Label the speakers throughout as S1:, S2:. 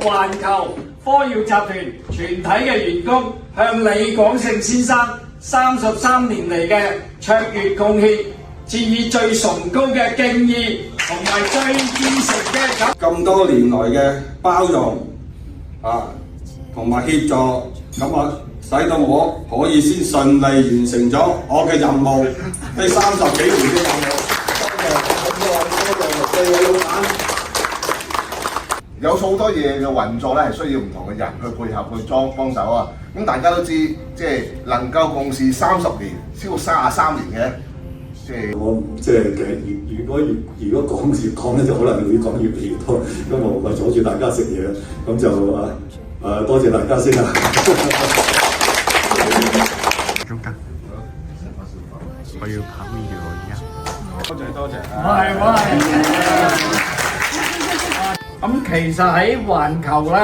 S1: 環球科耀集團全體嘅員工向李廣盛先生33年嚟嘅卓越貢獻，致以最崇高嘅敬意同埋最真誠嘅感。
S2: 咁多年來嘅包容同埋協助，咁使到我可以先順利完成咗我嘅任務，呢30幾年嘅任務。多謝各位老闆。
S3: 有好多嘢嘅運作咧，係需要唔同嘅人去配合去幫手啊！咁大家都知，即係能夠共事30年，超過33年嘅，即係
S4: 我即係如果講越講咧，就可能會講越嚟越多，因為我阻住大家食嘢，咁就多謝大家先啦。
S5: 中間，我要拍 video 而家。
S3: 多謝。
S1: 咁其實喺環球咧，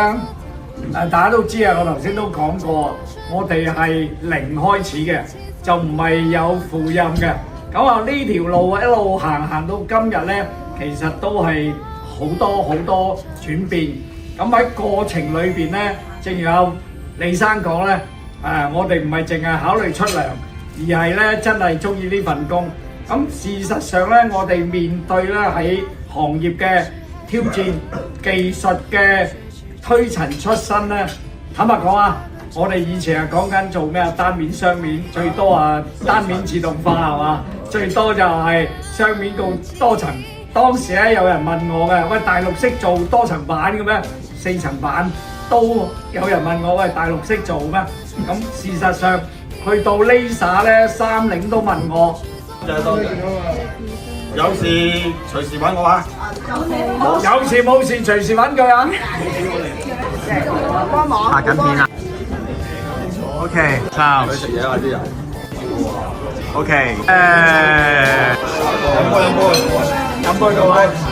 S1: 大家都知啊，我頭先都講過，我哋係零開始嘅，就唔係有副任嘅。咁呢條路一路行到今日咧，其實都係好多轉變。咁喺過程裏邊咧，正如有李生講咧，我哋唔係淨係考慮出糧，而係咧真係中意呢份工。咁事實上咧，我哋面對咧喺行業嘅挑戰、技術嘅推陳出新咧，坦白講啊，我哋以前係講緊做咩啊？單面、雙面，最多單面自動化係嘛？最多就係雙面到多層。當時咧有人問我嘅，喂，大陸識做多層板嘅咩？4層板都有人問我，喂，大陸識做咩？咁事實上去到 Lisa 咧，30都問我。
S2: 多謝。有事隨時揾我啊！
S1: 有事冇事隨時揾佢啊！
S5: 拍緊片啊 ！OK， 3。
S2: 去食嘢啊啲人。
S5: OK，
S2: 飲杯各位。